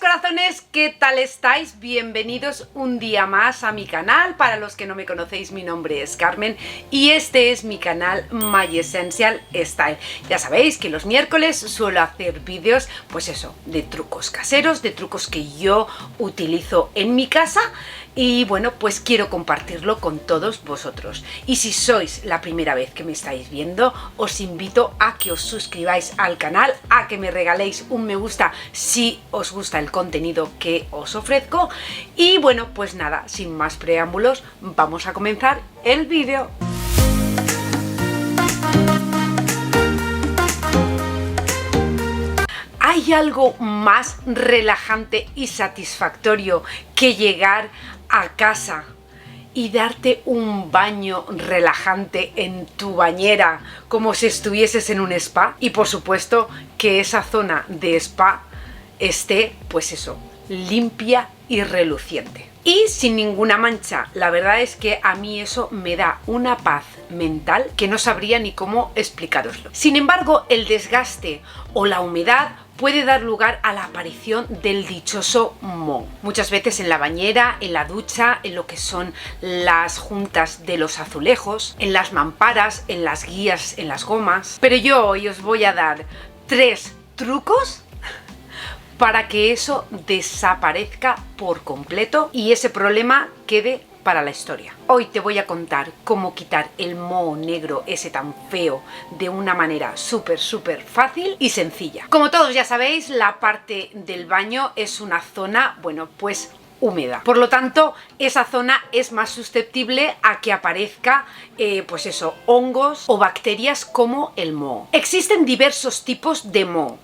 corazones, ¿qué tal estáis? Bienvenidos un día más a mi canal. Para los que no me conocéis, mi nombre es Carmen y este es mi canal My Essential Style. Ya sabéis que los miércoles suelo hacer vídeos, pues eso, de trucos caseros, de trucos que yo utilizo en mi casa. Y bueno, pues quiero compartirlo con todos vosotros. Y si sois la primera vez que me estáis viendo, os invito a que os suscribáis al canal, a que me regaléis un me gusta si os gusta el contenido que os ofrezco. Y bueno, pues nada, sin más preámbulos, vamos a comenzar el vídeo. ¿Hay algo más relajante y satisfactorio que llegar a casa y darte un baño relajante en tu bañera como si estuvieses en un spa? Y por supuesto que esa zona de spa esté, pues eso, limpia y reluciente y sin ninguna mancha. La verdad es que a mí eso me da una paz mental que no sabría ni cómo explicaroslo. Sin embargo, el desgaste o la humedad puede dar lugar a la aparición del dichoso moho. Muchas veces en la bañera, en la ducha, en lo que son las juntas de los azulejos, en las mamparas, en las guías, en las gomas. Pero yo hoy os voy a dar 3 trucos para que eso desaparezca por completo y ese problema quede para la historia. Hoy te voy a contar cómo quitar el moho negro ese tan feo de una manera súper fácil y sencilla. Como todos ya sabéis, la parte del baño es una zona, bueno, pues húmeda. Por lo tanto, esa zona es más susceptible a que aparezca, pues eso, hongos o bacterias como el moho. Existen diversos tipos de moho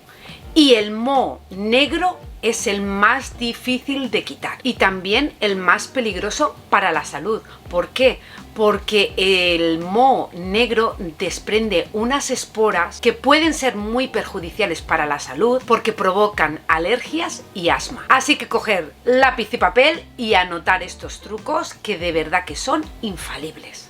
y el moho negro es el más difícil de quitar y también el más peligroso para la salud. ¿Por qué? Porque el moho negro desprende unas esporas que pueden ser muy perjudiciales para la salud porque provocan alergias y asma. Así que coger lápiz y papel y anotar estos trucos que de verdad que son infalibles.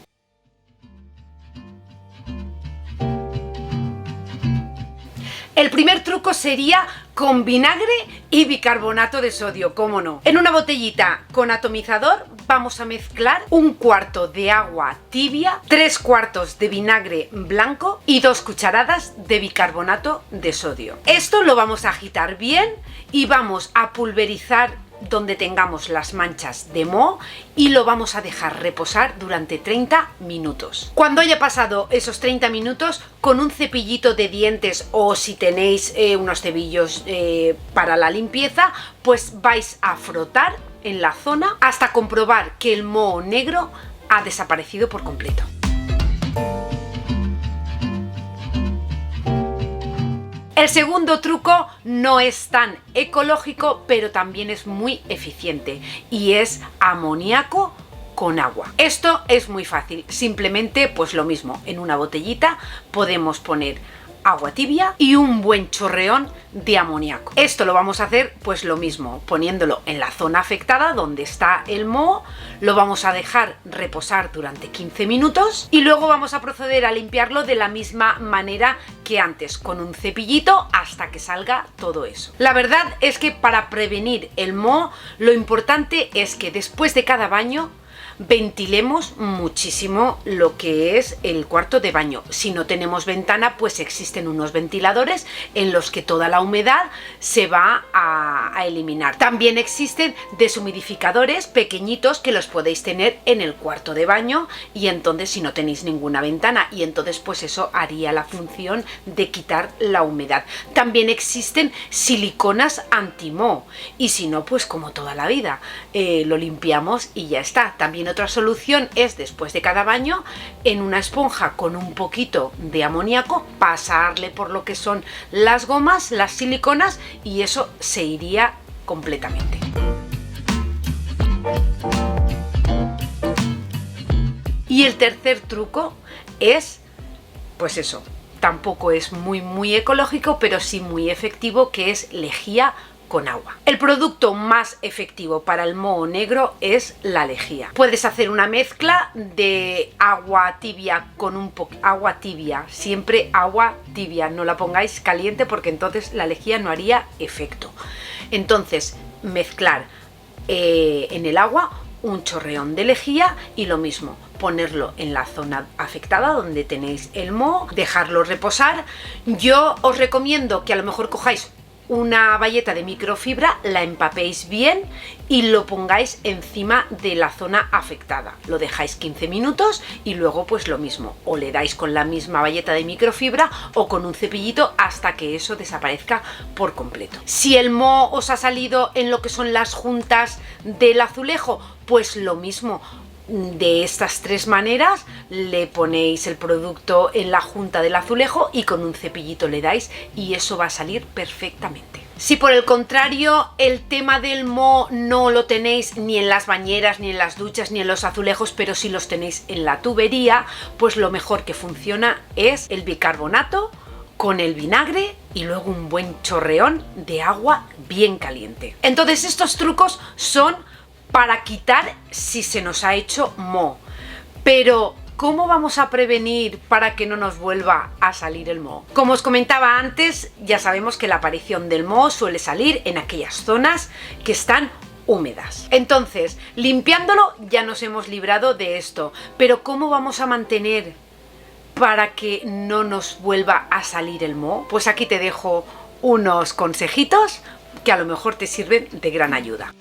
El primer truco sería con vinagre y bicarbonato de sodio, cómo no. En una botellita con atomizador vamos a mezclar 1/4 de agua tibia, 3/4 de vinagre blanco y 2 cucharadas de bicarbonato de sodio. Esto lo vamos a agitar bien y vamos a pulverizar donde tengamos las manchas de moho y lo vamos a dejar reposar durante 30 minutos. Cuando haya pasado esos 30 minutos, con un cepillito de dientes o si tenéis unos cepillos para la limpieza, pues vais a frotar en la zona hasta comprobar que el moho negro ha desaparecido por completo. El segundo truco no es tan ecológico, pero también es muy eficiente y es amoníaco con agua. Esto es muy fácil, simplemente pues lo mismo, en una botellita podemos poner agua tibia y un buen chorreón de amoníaco. Esto lo vamos a hacer pues lo mismo, poniéndolo en la zona afectada donde está el moho, lo vamos a dejar reposar durante 15 minutos y luego vamos a proceder a limpiarlo de la misma manera que antes, con un cepillito hasta que salga todo eso. La verdad es que para prevenir el moho, lo importante es que después de cada baño ventilemos muchísimo lo que es el cuarto de baño. Si no tenemos ventana, pues existen unos ventiladores en los que toda la humedad se va a eliminar. También existen deshumidificadores pequeñitos que los podéis tener en el cuarto de baño y entonces si no tenéis ninguna ventana y entonces pues eso haría la función de quitar la humedad. También existen siliconas anti-moho y si no, pues como toda la vida, lo limpiamos y ya está. También otra solución es después de cada baño en una esponja con un poquito de amoníaco pasarle por lo que son las gomas, las siliconas y eso se iría completamente. Y el tercer truco es, pues eso, tampoco es muy ecológico, pero sí muy efectivo, que es lejía con agua. El producto más efectivo para el moho negro es la lejía. Puedes hacer una mezcla de agua tibia con agua tibia, siempre agua tibia, no la pongáis caliente porque entonces la lejía no haría efecto. Entonces mezclar en el agua un chorreón de lejía y lo mismo, ponerlo en la zona afectada donde tenéis el moho, dejarlo reposar. Yo os recomiendo que a lo mejor cojáis una bayeta de microfibra, la empapéis bien y lo pongáis encima de la zona afectada. Lo dejáis 15 minutos y luego pues lo mismo, o le dais con la misma bayeta de microfibra o con un cepillito hasta que eso desaparezca por completo. Si el moho os ha salido en lo que son las juntas del azulejo, pues lo mismo. De estas tres maneras le ponéis el producto en la junta del azulejo y con un cepillito le dais y eso va a salir perfectamente. Si por el contrario el tema del moho no lo tenéis ni en las bañeras, ni en las duchas, ni en los azulejos, pero sí los tenéis en la tubería, pues lo mejor que funciona es el bicarbonato con el vinagre y luego un buen chorreón de agua bien caliente. Entonces estos trucos son para quitar si se nos ha hecho moho. Pero ¿cómo vamos a prevenir para que no nos vuelva a salir el moho? Como os comentaba antes, ya sabemos que la aparición del moho suele salir en aquellas zonas que están húmedas. Entonces, limpiándolo ya nos hemos librado de esto. Pero ¿cómo vamos a mantener para que no nos vuelva a salir el moho? Pues aquí te dejo unos consejitos que a lo mejor te sirven de gran ayuda.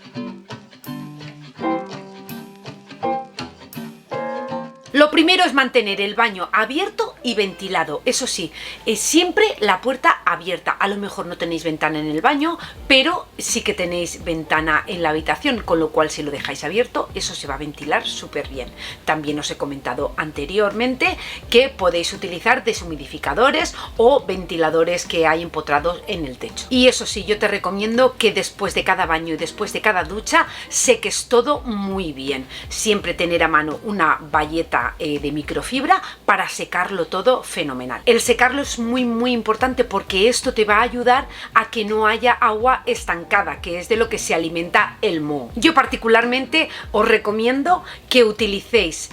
Lo primero es mantener el baño abierto y ventilado. Eso sí, es siempre la puerta abierta. A lo mejor no tenéis ventana en el baño, pero sí que tenéis ventana en la habitación, con lo cual si lo dejáis abierto, eso se va a ventilar súper bien. También os he comentado anteriormente que podéis utilizar deshumidificadores o ventiladores que hay empotrados en el techo. Y eso sí, yo te recomiendo que después de cada baño y después de cada ducha seques todo muy bien. Siempre tener a mano una bayeta de microfibra para secarlo todo fenomenal. El secarlo es muy importante porque esto te va a ayudar a que no haya agua estancada, que es de lo que se alimenta el moho. Yo particularmente os recomiendo que utilicéis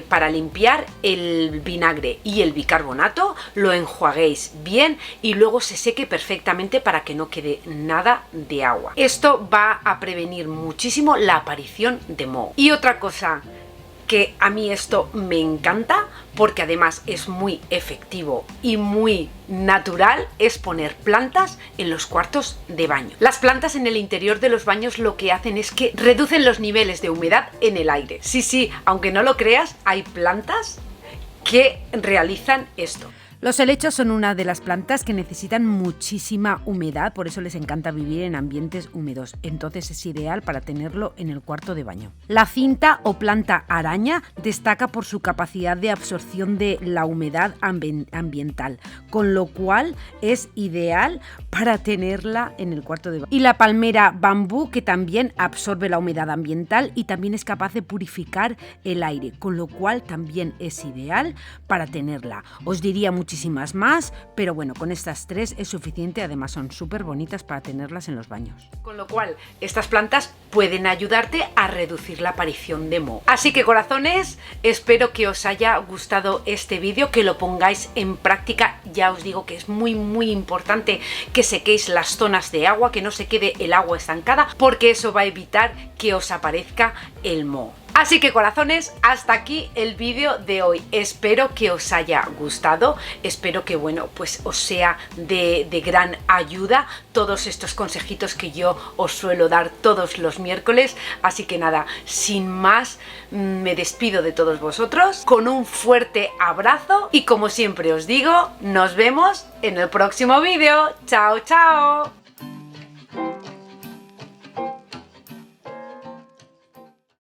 para limpiar el vinagre y el bicarbonato, lo enjuaguéis bien y luego se seque perfectamente para que no quede nada de agua. Esto va a prevenir muchísimo la aparición de moho. Y otra cosa, que a mí esto me encanta porque además es muy efectivo y muy natural, es poner plantas en los cuartos de baño. Las plantas en el interior de los baños lo que hacen es que reducen los niveles de humedad en el aire. Sí, aunque no lo creas, hay plantas que realizan esto. Los helechos son una de las plantas que necesitan muchísima humedad, por eso les encanta vivir en ambientes húmedos, entonces es ideal para tenerlo en el cuarto de baño. La cinta o planta araña destaca por su capacidad de absorción de la humedad ambiental, con lo cual es ideal para tenerla en el cuarto de baño. Y la palmera bambú, que también absorbe la humedad ambiental y también es capaz de purificar el aire, con lo cual también es ideal para tenerla. Os diría muchísimas más, pero bueno, con estas tres es suficiente, además son súper bonitas para tenerlas en los baños. Con lo cual, estas plantas pueden ayudarte a reducir la aparición de moho. Así que corazones, espero que os haya gustado este vídeo, que lo pongáis en práctica. Ya os digo que es muy importante que sequéis las zonas de agua, que no se quede el agua estancada, porque eso va a evitar que os aparezca el moho. Así que corazones, hasta aquí el vídeo de hoy. Espero que os haya gustado, espero que bueno, pues os sea de gran ayuda todos estos consejitos que yo os suelo dar todos los miércoles. Así que nada, sin más, me despido de todos vosotros con un fuerte abrazo y como siempre os digo, nos vemos en el próximo vídeo. ¡Chao, chao!